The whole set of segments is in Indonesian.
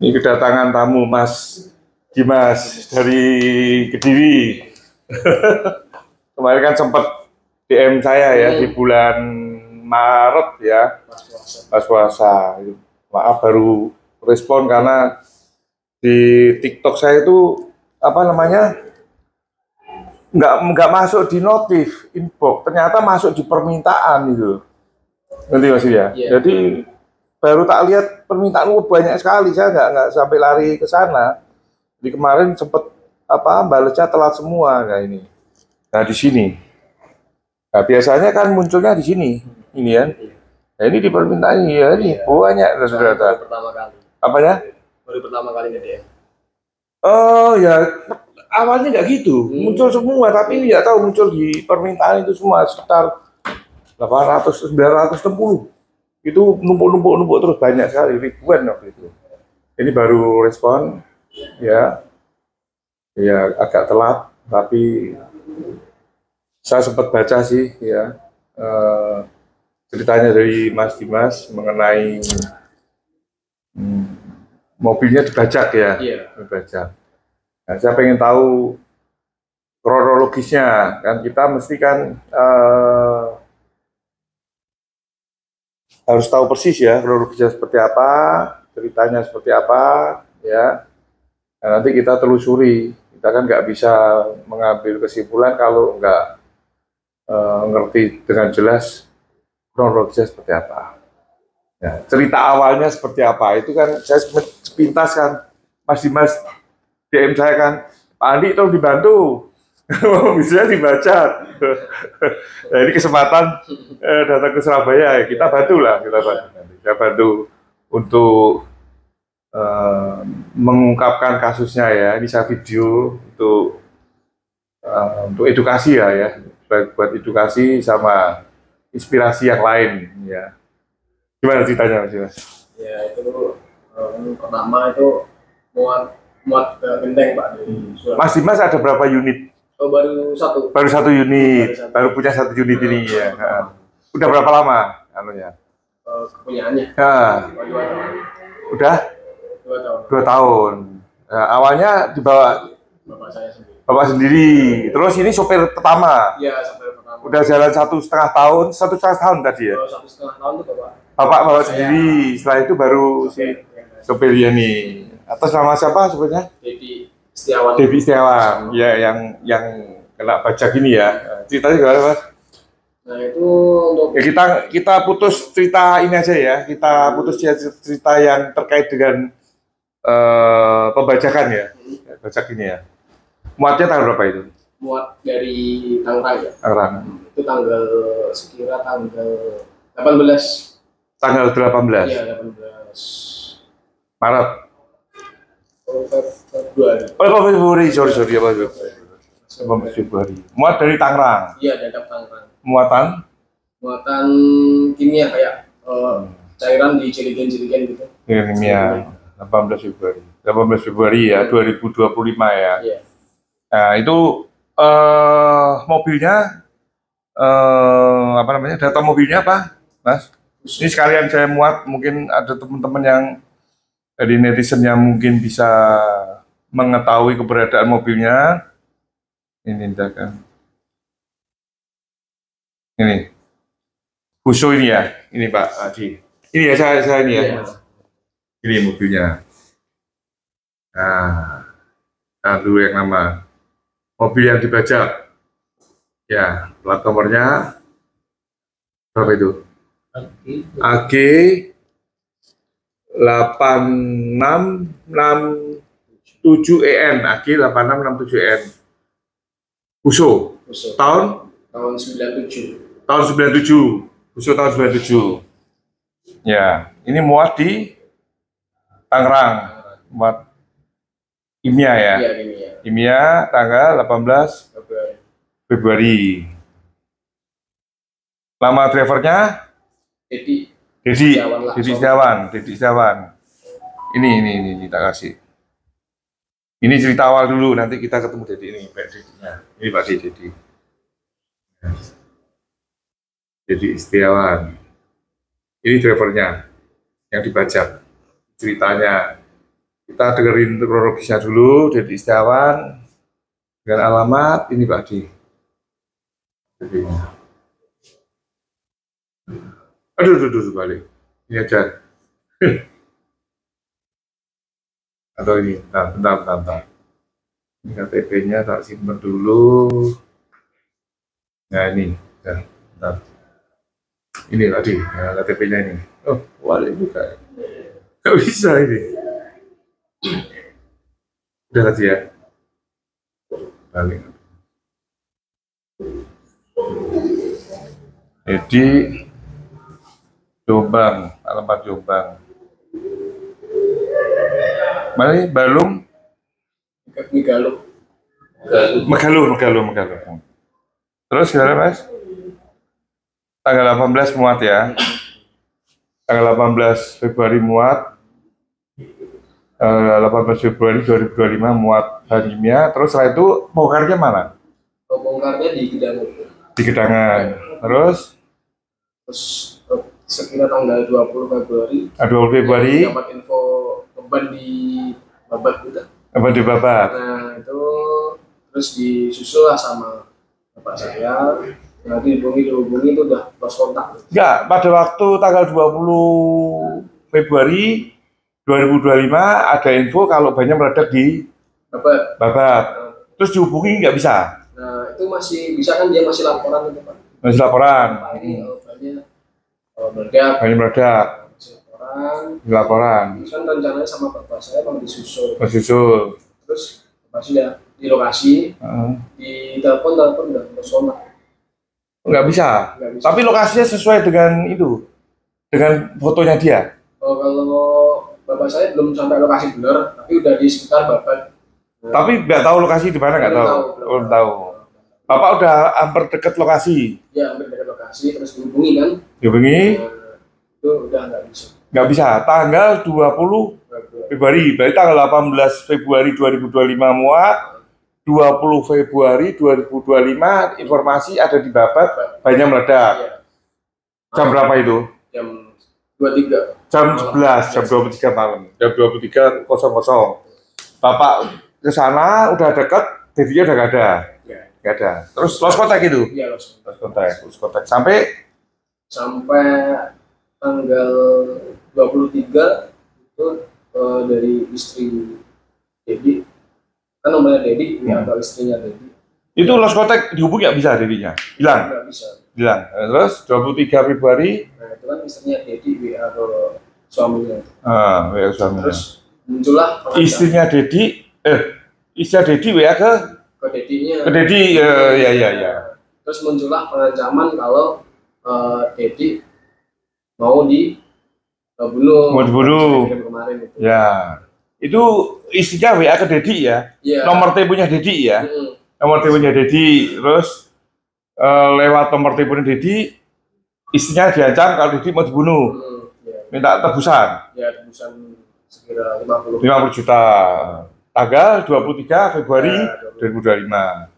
Ini kedatangan tamu Mas Dimas dari Kediri. Kemarin kan sempat DM saya ya di bulan Maret ya, pas puasa. Maaf baru respon karena di TikTok saya itu apa namanya nggak masuk di notif inbox, ternyata masuk di permintaan gitu. Nanti Mas ya. Yeah. Jadi baru tak lihat permintaan banyak sekali, saya nggak sampai lari ke sana. Di kemarin sempet apa balasnya telat semua kayak ini. Nah di sini, nah, biasanya kan munculnya di sini, ini kan. Nah ini di permintaan ya ini banyak saudara. Pertama kali. Apa ya? Baru pertama kali nge-DM. Oh ya awalnya nggak gitu, muncul semua, tapi nggak tahu muncul di permintaan itu semua sekitar 800 960 itu numpuk terus banyak sekali, ribuan waktu itu. Ini baru respon ya agak telat, tapi saya sempat baca sih ya ceritanya dari Mas Dimas mengenai mobilnya dibajak ya. Iya. Dibajak. Nah, saya pengen tahu kronologisnya, kan kita mesti kan harus tahu persis ya kronologisnya seperti apa, ceritanya seperti apa ya. Nah, nanti kita telusuri, kita kan nggak bisa mengambil kesimpulan kalau nggak ngerti dengan jelas kronologisnya seperti apa. Ya, cerita awalnya seperti apa itu kan saya sepintas kan, Mas Dimas DM saya kan, Pak Andi tolong dibantu, bisa dibaca. Nah, ini kesempatan datang ke Surabaya, ya kita bantu lah, kita bantu untuk mengungkapkan kasusnya ya, bisa video untuk edukasi ya, buat edukasi sama inspirasi yang lain ya. Gimana ceritanya Mas? Ya itu pertama itu muat ke genteng Pak dari Surabaya. Mas Dimas ada berapa unit? Oh, baru satu. Baru satu unit, baru punya satu unit ini ya. Udah berapa lama anunya? Kepunyaannya. Ya. 2 tahun. Udah? 2 tahun. 2 tahun. Nah, awalnya dibawa Bapak saya sendiri. Bapak sendiri. Terus ini sopir pertama. Iya, sopir pertama. Udah jalan 1,5 tahun, 1,5 tahun tadi ya. 1,5 tahun tuh Bapak. Bapak bawa sendiri. Setelah itu baru si sopirnya nih. Atas nama siapa sopirnya? Devi Setiawan. Devi Setiawan. Ya, yang kena pajak ini ya. Ceritanya gimana Mas? Nah itu untuk Ya, kita putus cerita ini aja ya. Kita putus cerita yang terkait dengan pembajakan ya. Pajak ini ya. Muatnya tanggal berapa itu? muat dari Tangerang ya. Tangerang. Itu sekira tanggal 18. Tanggal 18 Iya, 18 Maret. Februari. Oh, Februari, sorry apa itu? Februari. Muat dari Tangerang. Iya, dari Tangerang. Muatan kimia kayak cairan di jerigen gitu. kimia. 18 Februari ya, 2025 ya. Iya. Nah, itu mobilnya apa namanya? Data mobilnya apa, Mas? Ini sekalian saya muat, mungkin ada teman-teman yang dari netizen yang mungkin bisa mengetahui keberadaan mobilnya. Ini kan. Ini. Fuso ini ya. Ini Pak Adi. Ini ya saya ini ya. Iya. Ini mobilnya. Nah dulu yang nama mobil yang dibajak. Ya, plat nomornya berapa itu? AG 8667EN, AG 8667EN. Fuso. Tahun 97. Tahun 97. Fuso tahun 97. Ya, ini muat di Tangerang. Muat kimia ya. Iya, kimia. Kimia tanggal 18 Februari. Nama drivernya Dedi Setiawan. Ini tak kasih. Ini cerita awal dulu, nanti kita ketemu Dedi ini, Pak Dedinya. Ini Pak Dedi. Dedi Setiawan. Ini drivernya yang dibajak. Ceritanya Kita dengerin kronologisnya dulu. Dedi Setiawan dengan alamat ini Pak Di. Aduh, balik. Ini aja. Atau ini, bentar. Ini KTP-nya tak simpan dulu. Nah ini, ya, bentar. Ini tadi, ya, KTP-nya ini. Oh, balik buka. Gak bisa ini. Udah tadi ya. Balik. Jadi Jombang, alamat Jombang. Mana ini? Balung? Megaluh. Terus gimana Mas? Tanggal 18 muat ya. Tanggal 18 Februari muat. 18 Februari 2025 muat bahan kimia. Terus setelah itu bongkarnya mana? Bongkarnya di Gedangan. Di Gedangan. Terus sekitar tanggal 20 Februari. 20 Februari. Dapat info beban di Babat gitu. Beban di Babat. Nah itu terus disusul lah sama bapak saya. Nanti dihubungi itu udah lost kontak. Enggak, pada waktu tanggal 20 Februari 2025 ada info kalau banyak meledak di Babat. Nah, terus dihubungi nggak bisa? Nah itu masih bisa kan, dia masih laporan itu Pak. Masih laporan. Banyak meledak. Laporan. Terus kan rencananya sama bapak saya mau disusul. Terus pastinya di lokasi, di telepon udah personal. Nggak bisa. Tapi lokasinya sesuai dengan itu, dengan fotonya dia. Oh, kalau bapak saya belum sampai lokasi benar, tapi udah di sekitar Babat. Nah, tapi nggak tahu lokasi di mana, nggak tahu. Belum tahu. Bapak udah hampir dekat lokasi. Ya, hampir dekat lokasi, terus dihubungi kan? Dihubungi? Itu udah nggak bisa. Nggak bisa. Tanggal 20 Februari, berarti tanggal 18 Februari 2025 muat. 20 Februari 2025 informasi ada di Babat banyak meledak. Ya. Jam berapa itu? Jam 23. Jam 11, jam 23 malam. Jam 23.00. Bapak ke sana udah dekat, jadinya udah nggak ada. Nggak ada. Terus lost contact itu? Iya, lost contact. Sampai tanggal 23 itu dari istri Dedi, kan nomornya Dedi, atau istrinya Dedi. Itu lost contact dihubungi nggak bisa Dedinya? Hilang? Nggak bisa. Hilang. Terus 23 Februari? Nah itu kan istrinya Dedi, WA ke suaminya. WA suaminya. Terus muncullah istrinya Dedi WA ke Dedinya. Ke Dedi, ya. Terus muncullah pengancaman kalau Dedi mau dibunuh. Mau dibunuh. Kemarin itu. Ya. Itu istrinya WA ke Dedi ya. Ya. Nomor teleponnya Dedi ya. Nomor teleponnya Dedi. Terus lewat nomor teleponnya Dedi, istrinya diancam kalau Dedi mau dibunuh. Minta tebusan. Ya, tebusan sekira 50 juta. Tanggal 23 Februari 2025.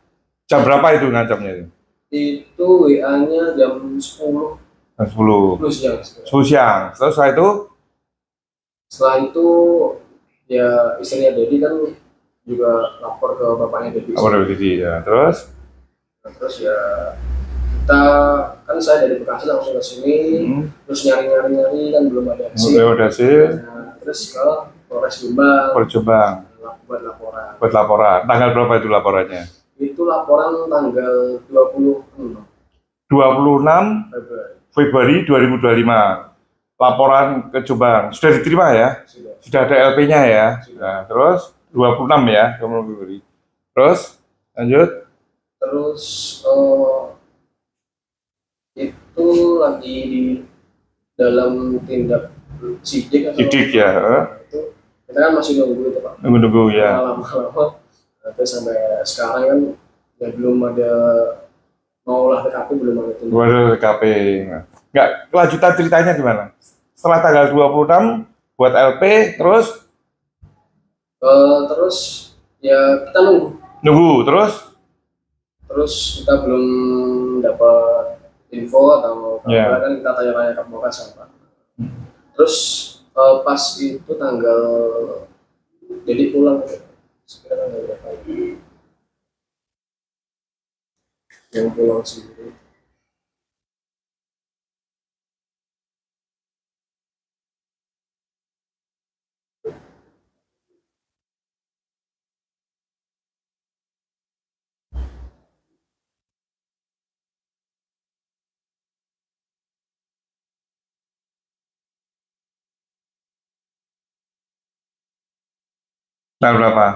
Jam berapa itu ngancamnya? Itu WA-nya jam 10. Jam 10. 10 siang. Terus setelah itu ya istrinya Dedi kan juga lapor ke bapaknya Dedi. Lapor ke Dedi ya. Terus ya kita kan, saya dari Bekasi langsung ke sini, terus nyari kan belum ada hasil. Nah, terus ke Polres Jombang. Buat laporan. Tanggal berapa itu laporannya? Itu laporan tanggal 26 Februari 2025. Laporan ke Jombang. Sudah diterima ya? Sudah ada LP-nya ya? Nah, terus 26 ya, Februari. Terus lanjut. Terus itu lagi di dalam tindak sidik ya. Itu kita kan masih nunggu itu Pak. Nunggu ya. Lama-lama. Terus sampai sekarang kan ya belum ada, mau olah TKP belum ada. Belum ada TKP. Nggak, kelanjutan ceritanya gimana? Setelah tanggal 26 buat LP, terus ya kita nunggu terus kita belum dapat info atau kan kita tanya-tanya ke Polres Pak. Terus pas itu tanggal jadi pulang sekarang nggak berapa yang pulang sendiri. Tanggal berapa?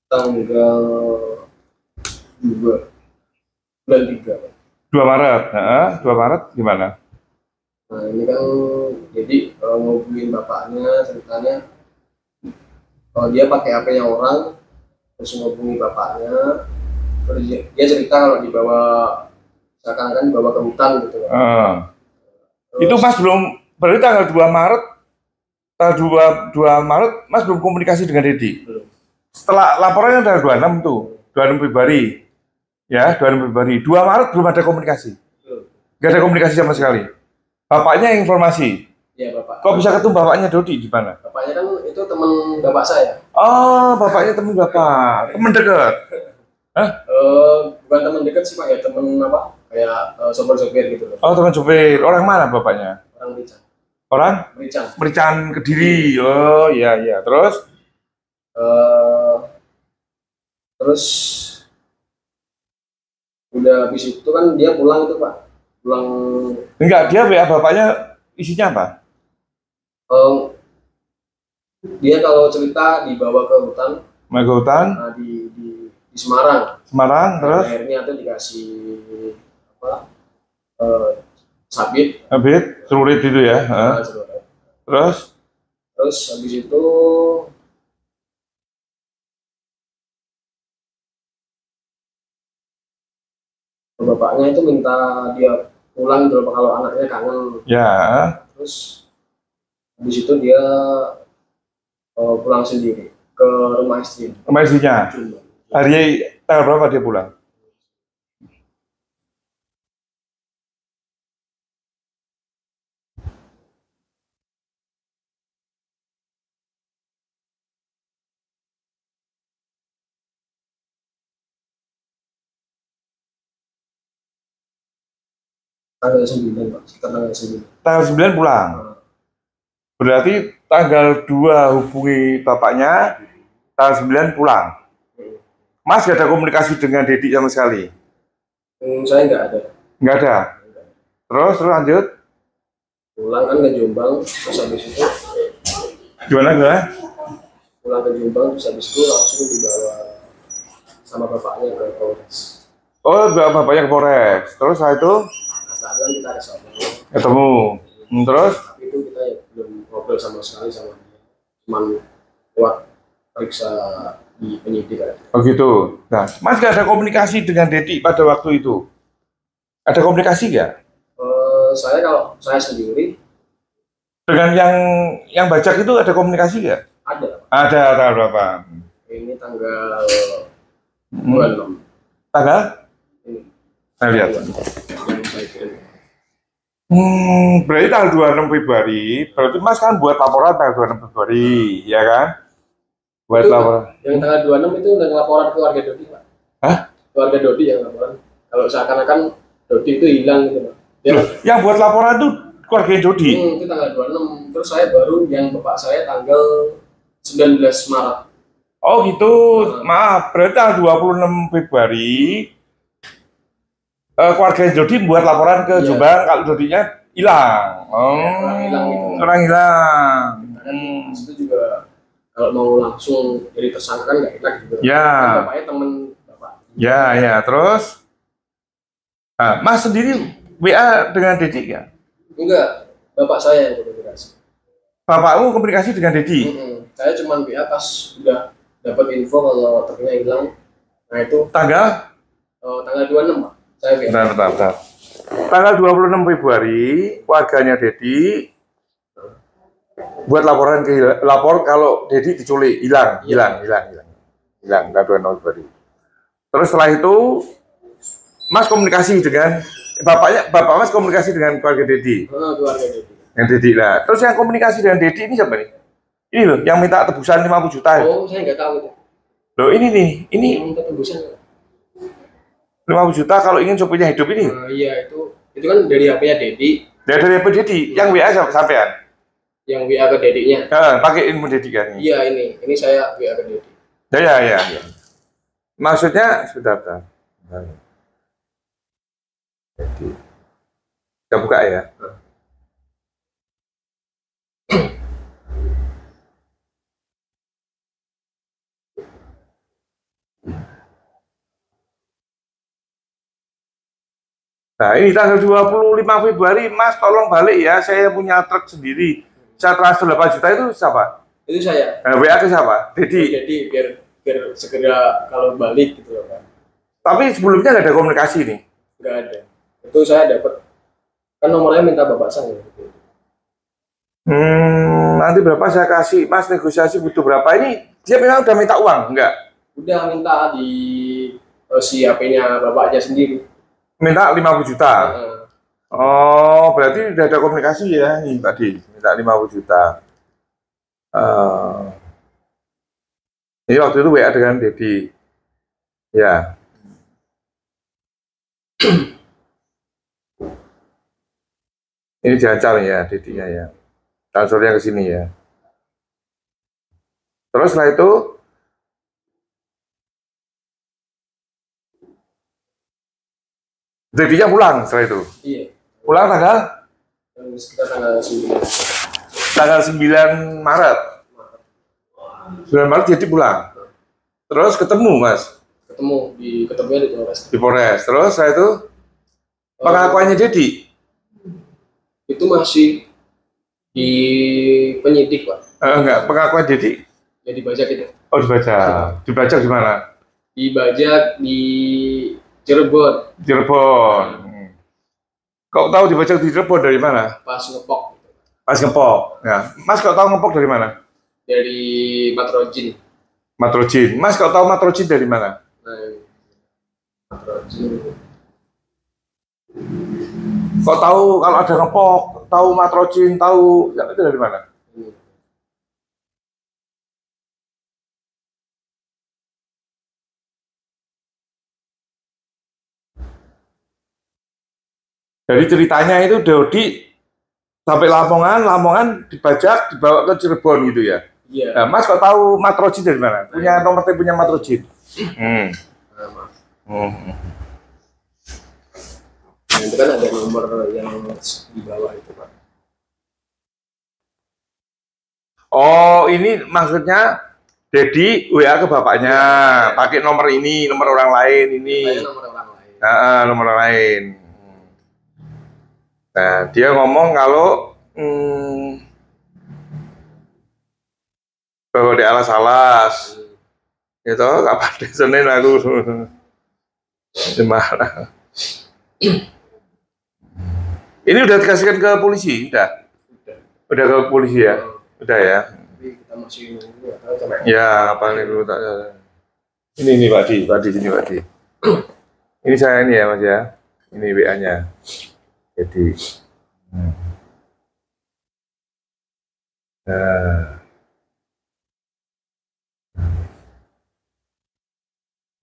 Tanggal 2 bulan 3. 2 Maret. Nah, 2 Maret gimana? Nah ini kan jadi ngubungin bapaknya ceritanya dia pakai HP-nya orang terus ngubungi bapaknya terus dia cerita kalau dibawa seakan-akan dibawa ke hutan gitu kan. Terus, itu Mas belum berarti tanggal 2 Maret tanggal 2 Maret Mas belum komunikasi dengan Dedi? belum. Setelah laporannya tanggal 26 tuh 26 Februari ya 26 Februari 2 Maret belum ada komunikasi? Nggak ada komunikasi sama sekali? Bapaknya informasi? Ya Bapak. Kok bisa ketemu bapaknya Dodi di mana? Bapaknya kan itu teman bapak saya. Oh, bapaknya teman bapak, teman dekat. Hah? Bukan teman dekat sih Pak ya, teman apa? Kayak sopir-sopir gitu loh. Oh, teman sopir. Orang mana bapaknya? Orang Merican. Orang? Merican. Merican Kediri. Oh, iya iya. Terus? Terus udah habis itu kan dia pulang itu Pak. Pulang. Enggak, dia WA bapaknya isinya apa? Dia kalau cerita dibawa ke hutan. Ke hutan? Nah, di Semarang. Semarang, terus? Akhirnya tuh dikasih apa? Sabit. Sabit, celurit itu ya. Terus? Terus habis itu bapaknya itu minta dia pulang gitu kalau anaknya kangen. Ya. Terus habis itu dia pulang sendiri ke rumah istri. Rumah istrinya. Hari tanggal berapa dia pulang? Tanggal 9 Pak, sekitar tanggal 9. Tanggal 9 pulang. Berarti tanggal 2 hubungi bapaknya, tanggal 9 pulang. Mas gak ada komunikasi dengan Dedi sama sekali? Saya nggak ada. Nggak ada? Terus lanjut? Pulang kan ke Jombang, terus habis itu Gimana gue? pulang ke Jombang, terus habis itu langsung dibawa sama bapaknya ke Polres. Oh, bapaknya ke Polres. Terus setelah itu? Nah, saat kan kita ke sana. Ketemu. Terus? Tapi itu kita ya belum ngobrol sama sekali sama dia. Cuman lewat periksa di penyidik aja. Oh gitu. Nah, Mas gak ada komunikasi dengan Dedi pada waktu itu? Ada komunikasi nggak? Kalau saya sendiri dengan yang bajak itu ada komunikasi nggak? ada. Ada tanggal berapa? Ini tanggal 26. Tanggal? Ini. Saya lihat. Berarti tanggal 26 Februari. Berarti Mas kan buat laporan tanggal 26 Februari, ya kan? Buat laporan. Yang tanggal 26 itu udah laporan keluarga Dodi, Pak. Hah? Keluarga Dodi yang laporan. Kalau seakan-akan Dodi itu hilang gitu, Pak. Loh, yang buat laporan tuh keluarga Dodi? Itu tanggal 26. Terus saya baru yang bapak saya tanggal 19 Maret. Oh gitu, maaf. Berarti tanggal 26 Februari keluarga Dodi buat laporan ke Jombang kalau Dodinya hilang. Orang hilang. Itu juga kalau mau langsung jadi tersangka kan nggak enak gitu. Ya. Kan bapaknya temen bapak. Ya, terus? Nah, Mas sendiri WA dengan Dedi ya? Enggak, bapak saya yang komunikasi. Bapakmu komunikasi dengan Dedi? Saya cuma WA pas udah dapat info kalau truknya hilang. Nah itu tanggal 26 Pak. Saya WA. Bentar. Tanggal 26 Februari, warganya Dedi buat laporan lapor kalau Dedi diculik, hilang, gaduhan nobody. Terus setelah itu Mas komunikasi dengan bapak Mas komunikasi dengan keluarga Dedi. Keluarga Dedi. Yang Dedi lah. Terus yang komunikasi dengan Dedi ini siapa nih? Ini loh, yang minta tebusan 50 juta. Oh, saya nggak tahu itu. Loh, ini nih, ini minta tebusan 50 juta kalau ingin supirnya hidup ini. Iya, itu kan dari HP-nya Dedi. Dari HP Dedi, yang WA sampean. Yang WA ke Dedinya. Pakai ilmu Dedi kan. Iya, ini saya WA ke Dedi. Ya. Maksudnya sudah. Jadi kita buka ya. Nah, ini tanggal 25 Februari, Mas tolong balik ya, saya punya truk sendiri. Saya transfer 8 juta itu siapa? Itu saya. Nah, WA ke siapa? Dedi. Jadi biar segera kalau balik gitu loh kan. Tapi sebelumnya nggak ada komunikasi nih? Nggak ada. Itu saya dapat kan nomornya minta bapak saya. Nanti berapa saya kasih, Mas negosiasi butuh berapa ini? Dia memang udah minta uang, enggak? Udah minta di si HP-nya bapaknya sendiri. Minta 50 juta. Oh, berarti udah ada komunikasi ya nih tadi, minta 50 juta. Ini waktu itu WA dengan Dedi. Ya. Ini diancam ya Dedinya ya. Transfernya ke sini ya. Terus setelah itu Dedinya pulang setelah itu. Iya. Pulang tanggal? Sekitar tanggal 9. Tanggal 9 Maret. 9 Maret jadi pulang. Terus ketemu Mas? Ketemunya di Polres. Di Polres. Terus setelah itu pengakuannya Dedi? Itu masih di penyidik Pak. Enggak, pengakuan Dedi? Ya dibajak itu. Oh dibajak. Dibajak di mana? Dibajak di Cirebon. Cirebon. Kok tahu dibajak di Cirebon dari mana? Pas ngepok. Pas ngepok. Ya. Mas kok tahu ngepok dari mana? Dari Matrojin. Matrojin. Mas kok tahu Matrojin dari mana? Matrojin. Kok tahu kalau ada ngepok, tahu Matrojin, tahu itu dari mana? Dari ceritanya itu Dodi sampai Lamongan dibajak, dibawa ke Cirebon gitu ya. Iya. Nah, Mas kok tahu Matrojin dari mana? Punya nomor punya Matrojin. Itu kan ada nomor yang di bawah itu Pak. Oh, ini maksudnya Dedi WA ke bapaknya, pakai nomor ini, nomor orang lain ini. Nomor orang lain. Nomor orang lain. Nah, dia ngomong kalau bahwa di alas-alas itu kapan deh Senin aku gimana? Ini udah dikasihkan ke polisi, udah ke polisi ya, udah ya. Kita masih nunggu ya apa nih dulu tak ini Pak Di sini Pak Di. Ini saya ini ya Mas ya, ini WA-nya. Jadi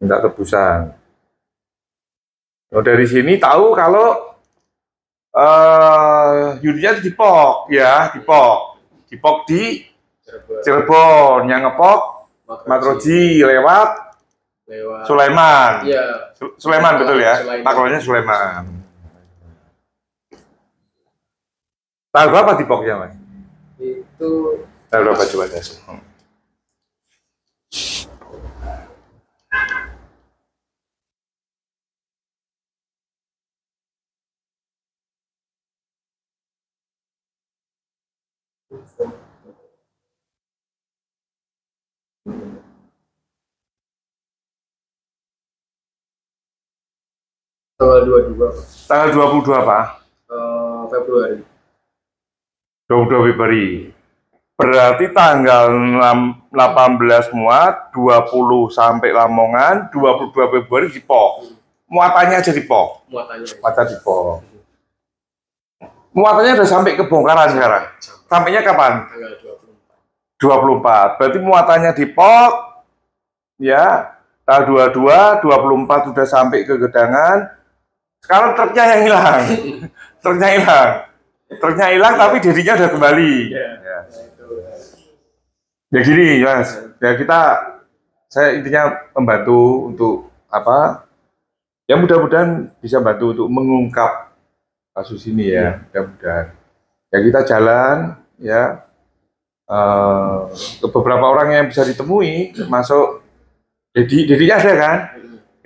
minta tebusan. Oh, dari sini tahu kalau Yudinya dipok ya, dipok di Cirebon, yang ngepok Matroji lewat Sulaiman. Iya. Sulaiman betul ya, makronya Sulaiman. Tanggal berapa dipoknya Mas? Itu tanggal berapa coba ya? tanggal 22. Tanggal 22 apa? Februari. 22 Februari. Berarti tanggal 18 muat, 20 sampai Lamongan, 22 Februari di PO. Muatannya aja di PO. Muatan di PO. Muatannya udah sampai ke bongkaran sekarang. Sampainya kapan? Tanggal 24. Berarti muatannya di PO, ya, tanggal 22, 24 sudah sampai ke gedangan. Sekarang truknya yang hilang. Truknya hilang. Truknya hilang, tapi dedinya udah kembali. Ya. Ya gini, Mas. Ya saya intinya membantu untuk apa? Ya mudah-mudahan bisa bantu untuk mengungkap kasus ini ya. Mudah-mudahan. Ya kita jalan, ya. Ke beberapa orang yang bisa ditemui, termasuk dedinya ada kan?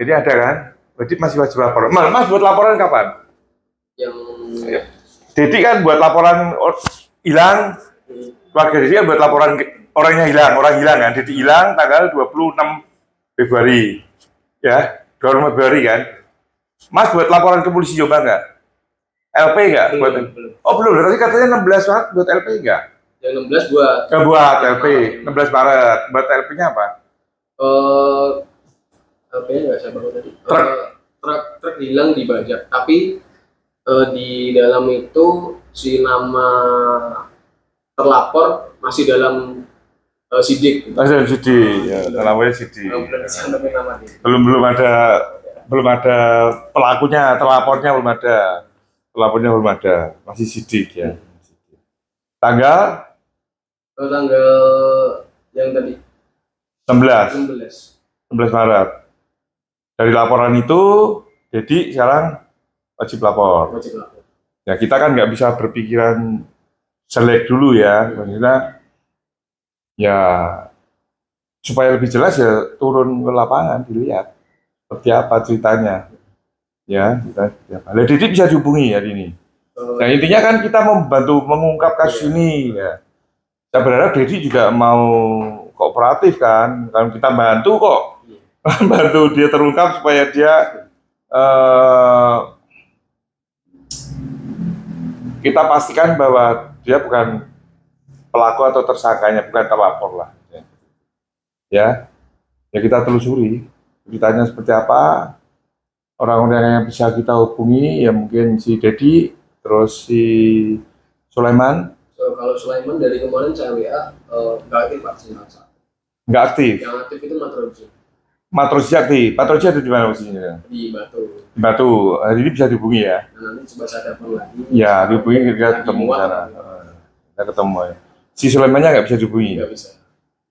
Jadi ada kan? Jadi masih wajib laporan. Mas buat laporan kapan? yang Dedi kan buat laporan hilang, keluarga Dedi kan buat laporan orang hilang kan. Dedi hilang tanggal 26 Februari, ya, 26 Februari kan. Mas buat laporan ke polisi Jombang nggak? LP nggak? Oh belum, berarti katanya 16 Maret buat LP nggak? yang 16 buat Buat LP, 16 Maret. Buat LP-nya apa? LP-nya nggak saya baru tadi. Truk. Truk hilang dibajak, tapi di dalam itu si nama terlapor masih dalam sidik. Masih sidik, ya, namanya sidik. Belum ada pelakunya, terlapornya belum ada, masih sidik ya. Tanggal yang tadi 16 Maret. Dari laporan itu, jadi sekarang wajib lapor. Ya kita kan nggak bisa berpikiran jelek dulu ya, maksudnya ya supaya lebih jelas ya turun ke lapangan dilihat seperti apa ceritanya. Ya, Dedi bisa dihubungi hari ini. Nah intinya kan kita membantu mengungkap kasus ini ya. Saya berharap Dedi juga mau kooperatif kan, kalau kita bantu kok, bantu dia terungkap supaya dia kita pastikan bahwa dia bukan pelaku atau tersangkanya, bukan terlapor lah. Ya kita telusuri ceritanya seperti apa, orang-orang yang bisa kita hubungi ya mungkin si Dedi, terus si Sulaiman. Kalau Sulaiman dari kemarin saya WA nggak aktif vaksinasi. Nggak aktif. Yang aktif itu Matroji. Matroji aktif. Matroji ada di mana posisinya? Di Batu. Di Batu. Hari ini bisa dihubungi ya? Nah, nanti coba saya telepon lagi. Ya, dihubungi kita ketemu sana. Kita ketemu ya. Si Sulaimannya nggak bisa dihubungi? Nggak bisa.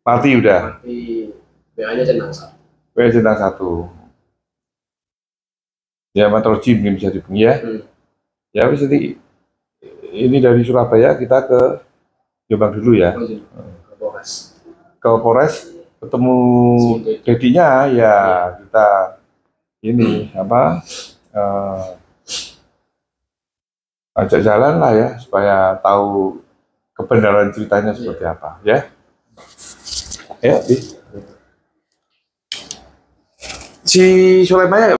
Mati udah? Mati. WA-nya centang 1. WA centang 1. Ya, Matroji mungkin bisa dihubungi ya. Ya, habis ini dari Surabaya kita ke Jombang dulu ya. Ke Polres. Ke Polres ketemu dedinya ya kita ini apa ajak jalan lah ya supaya tahu kebenaran ceritanya seperti apa ya. Ya, si Sulaiman